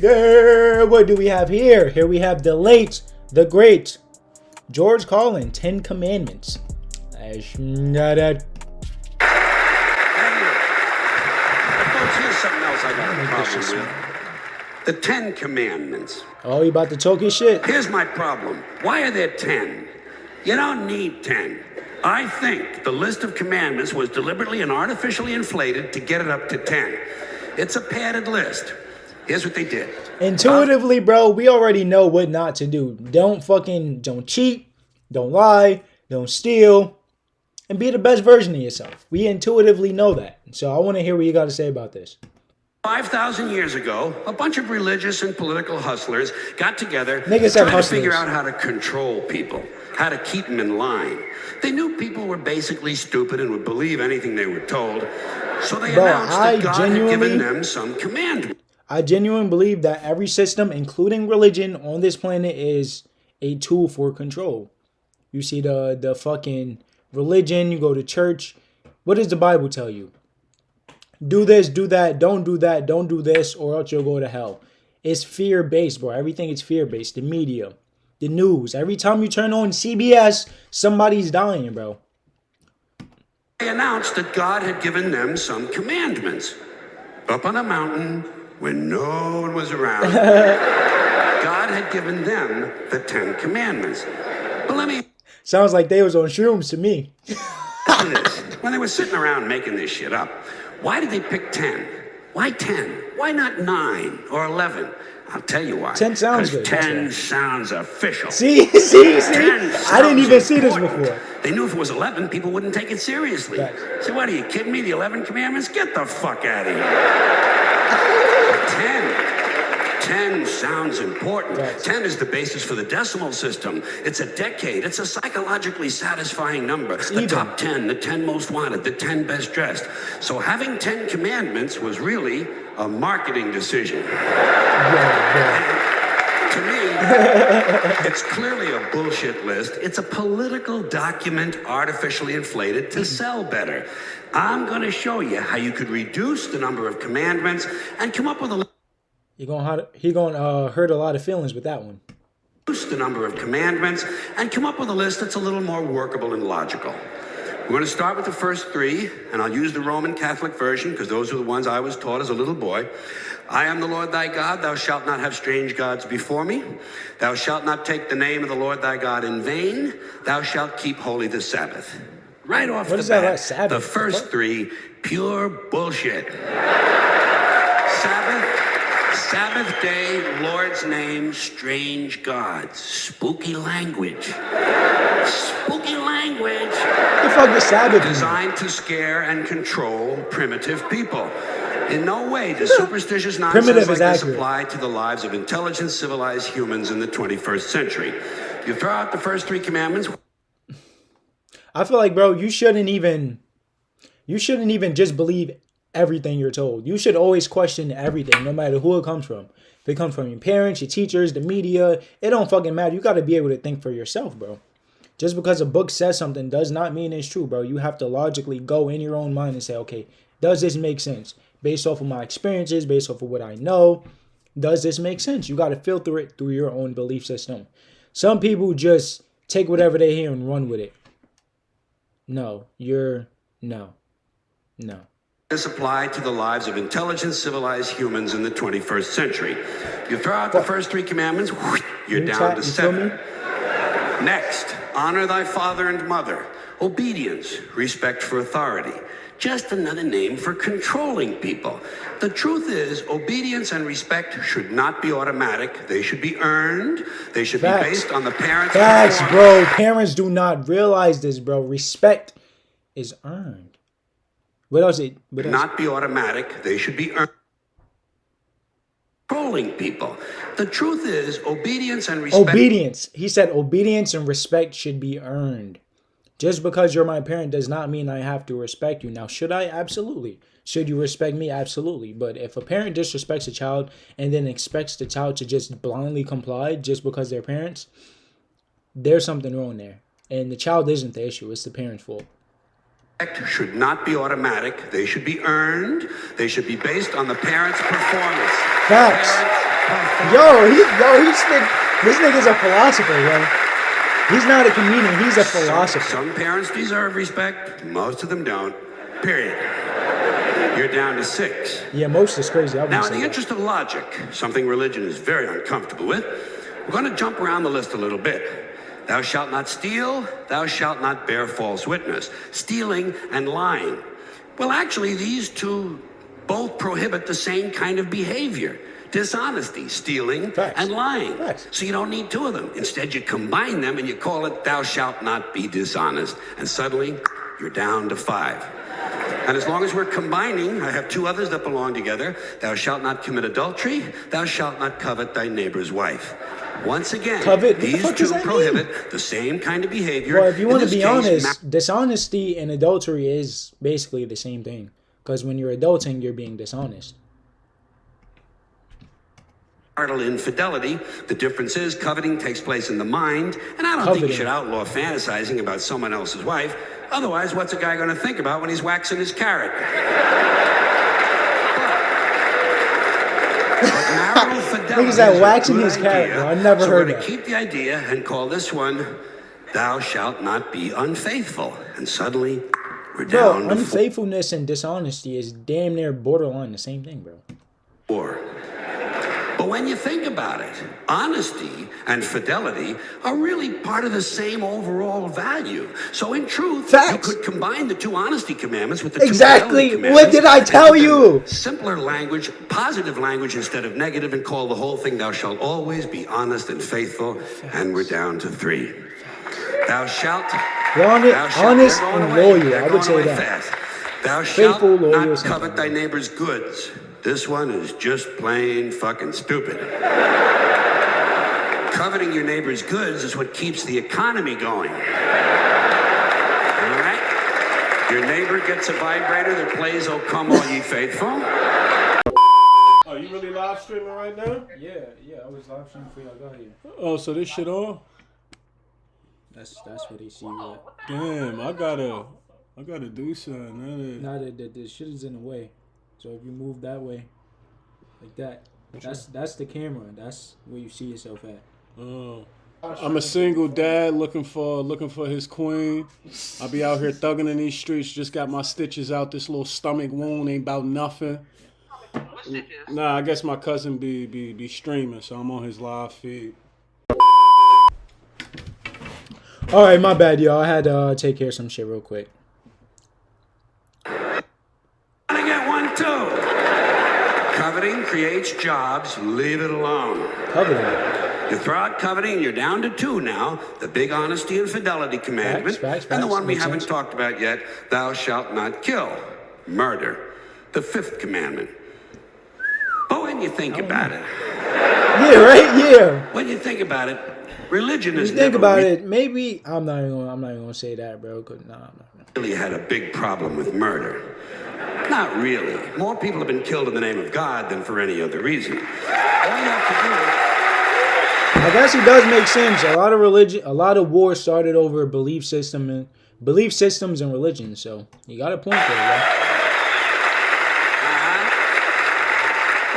What do we have here? Here we have the late, the great George Carlin, 10 Commandments. Folks, here's something else I got a problem with. The 10 Commandments. Oh, you about to choke his shit? Here's my problem. Why are there 10? You don't need 10. I think the list of commandments was deliberately and artificially inflated to get it up to 10. It's a padded list. Here's what they did. Intuitively, bro, we already know what not to do. Don't cheat, don't lie, don't steal, and be the best version of yourself. We intuitively know that. So I want to hear what you got to say about this. 5,000 years ago, a bunch of religious and political hustlers got together trying to figure out how to control people, how to keep them in line. They knew people were basically stupid and would believe anything they were told, so they announced that God had given them some commandments. I genuinely believe that every system, including religion on this planet, is a tool for control. You see the fucking religion, you go to church. What does the Bible tell you? Do this, do that, don't do this, or else you'll go to hell. It's fear-based, bro. Everything is fear-based. The media, the news. Every time you turn on CBS, somebody's dying, bro. They announced that God had given them some commandments. Up on a mountain, when no one was around, God had given them the 10 Commandments. But let me... Sounds like they was on shrooms to me. When they were sitting around making this shit up, why did they pick 10? Why 10? Why not 9 or 11? I'll tell you why. 10 sounds good. 10 sounds official. See? I didn't even see this before. They knew if it was 11, people wouldn't take it seriously. Right. So what, are you kidding me? The 11 Commandments? Get the fuck out of here. 10 sounds important. Right. 10 is the basis for the decimal system. It's a decade. It's a psychologically satisfying number. The top 10, the 10 most wanted, the 10 best dressed. So having 10 commandments was really a marketing decision. To me, it's clearly a bullshit list. It's a political document artificially inflated to sell better. I'm going to show you how you could reduce the number of commandments and come up with a... He gonna hurt a lot of feelings with that one. Reduce the number of commandments and come up with a list that's a little more workable and logical. We're going to start with the first 3, and I'll use the Roman Catholic version because those are the ones I was taught as a little boy. I am the Lord thy God. Thou shalt not have strange gods before me. Thou shalt not take the name of the Lord thy God in vain. Thou shalt keep holy the Sabbath. Right off the bat, the first 3, pure bullshit. Sabbath day, Lord's name, strange gods, spooky language. Spooky language. The fuck is Sabbath? Designed to scare and control primitive people. In no way does superstitious nonsense like this apply to the lives of intelligent, civilized humans in the 21st century. You throw out the first 3 commandments. I feel like, bro, you shouldn't even just believe everything you're told. You should always question everything, no matter who it comes from. If it comes from your parents, your teachers, the media, it don't fucking matter. You got to be able to think for yourself, bro. Just because a book says something does not mean it's true, bro. You have to logically go in your own mind and say, okay, does this make sense? Based off of my experiences, based off of what I know, does this make sense? You got to filter it through your own belief system. Some people just take whatever they hear and run with it. No. This apply to the lives of intelligent, civilized humans in the 21st century. You throw out the first 3 commandments, you're down to 7. Next, honor thy father and mother. Obedience, respect for authority. Just another name for controlling people. The truth is, obedience and respect should not be automatic. They should be earned. They should be based on the parents' Facts, bro. Parents do not realize this, bro. Respect is earned. What else? Not be automatic. They should be earned. Controlling people. The truth is, obedience and respect... Obedience. He said obedience and respect should be earned. Just because you're my parent does not mean I have to respect you. Now, should I? Absolutely. Should you respect me? Absolutely. But if a parent disrespects a child and then expects the child to just blindly comply just because they're parents, there's something wrong there. And the child isn't the issue. It's the parent's fault. Should not be automatic. They should be earned. They should be based on the parent's performance. Facts. This nigga's a philosopher, yo. He's not a comedian. He's a philosopher. Some parents deserve respect. Most of them don't. Period. You're down to 6. Yeah, most is crazy. Now, in the interest of logic, something religion is very uncomfortable with, we're going to jump around the list a little bit. Thou shalt not steal. Thou shalt not bear false witness. Stealing and lying. Well, actually, these two both prohibit the same kind of behavior. Dishonesty, stealing, and lying. So you don't need 2 of them. Instead, you combine them and you call it thou shalt not be dishonest. And suddenly, you're down to 5. And as long as we're combining, I have 2 others that belong together. Thou shalt not commit adultery. Thou shalt not covet thy neighbor's wife. Once again, these 2 prohibit the same kind of behavior. Well, if you want to be honest, dishonesty and adultery is basically the same thing. Because when you're adulting, you're being dishonest. Marital infidelity. The difference is coveting takes place in the mind, and I don't think you should outlaw fantasizing about someone else's wife. Otherwise, what's a guy going to think about when he's waxing his carrot? But marital fidelity is waxing his carrot, bro. I never heard that. So we're going to keep the idea and call this one, thou shalt not be unfaithful. And suddenly, we're down to 4. Unfaithfulness and dishonesty is damn near borderline the same thing, bro. 4. But when you think about it, honesty and fidelity are really part of the same overall value. So in truth, you could combine the 2 honesty commandments with the 2 fidelity commandments. What did I tell you? Simpler language, positive language instead of negative, and call the whole thing, thou shalt always be honest and faithful. And we're down to 3. Thou shalt... honest and loyal, I would say that. Thou shalt not covet thy neighbor's goods. This one is just plain fucking stupid. Coveting your neighbor's goods is what keeps the economy going. All right? Your neighbor gets a vibrator that plays "O Come All Ye Faithful." Oh, you really live streaming right now? Yeah, I was live streaming before y'all got here. Oh, so this shit on? That's what they see. Damn, I gotta do something. Now the shit is in the way. So if you move that way, like that, that's the camera. That's where you see yourself at. Oh, I'm a single dad looking for his queen. I'll be out here thugging in these streets. Just got my stitches out. This little stomach wound ain't about nothing. Nah, I guess my cousin be streaming, so I'm on his live feed. All right, my bad, y'all. I had to take care of some shit real quick. Coveting creates jobs. Leave it alone. Coveting. You throw out coveting, you're down to 2 now. The big honesty and fidelity commandment. Facts. And the one we haven't talked about yet, thou shalt not kill. Murder. The 5th commandment. But when you think about it. Yeah, right? Yeah. When you think about it, religion is think about it, maybe I'm not even gonna say that, bro. Cause really had a big problem with murder. Not really. More people have been killed in the name of God than for any other reason. All you have to do is... I guess it does make sense. A lot of wars started over belief systems and religion. So you got a point there, bro.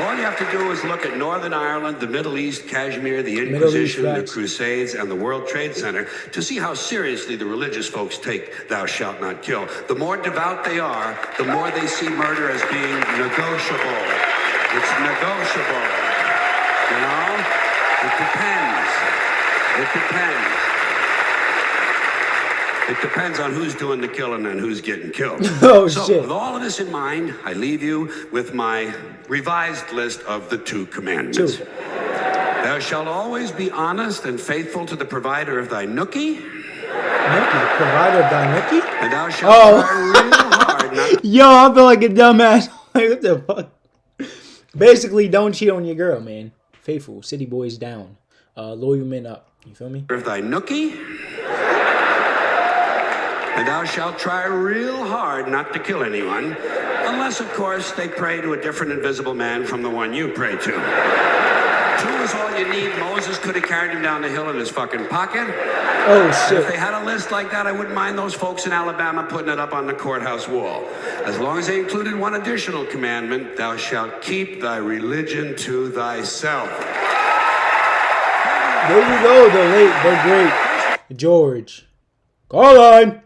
All you have to do is look at Northern Ireland, the Middle East, Kashmir, the Inquisition, the Crusades, and the World Trade Center to see how seriously the religious folks take thou shalt not kill. The more devout they are, the more they see murder as being negotiable. It's negotiable. You know? It depends. It depends on who's doing the killing and who's getting killed. So, shit. With all of this in mind, I leave you with my revised list of the 2 commandments. 2. Thou shalt always be honest and faithful to the provider of thy nookie. Provider of thy nookie? And thou shalt try real hard not... Yo, I feel like a dumbass. Like, what the fuck? Basically, don't cheat on your girl, man. Faithful. City boys down. Loyal men up. You feel me? Of thy nookie. And thou shalt try real hard not to kill anyone, unless, of course, they pray to a different invisible man from the one you pray to. Two is all you need. Moses could have carried him down the hill in his fucking pocket. Oh If they shit. had a list like that, I wouldn't mind those folks in Alabama putting it up on the courthouse wall. As long as they included one additional commandment, thou shalt keep thy religion to thyself. There you go, the late, the great George Carlin.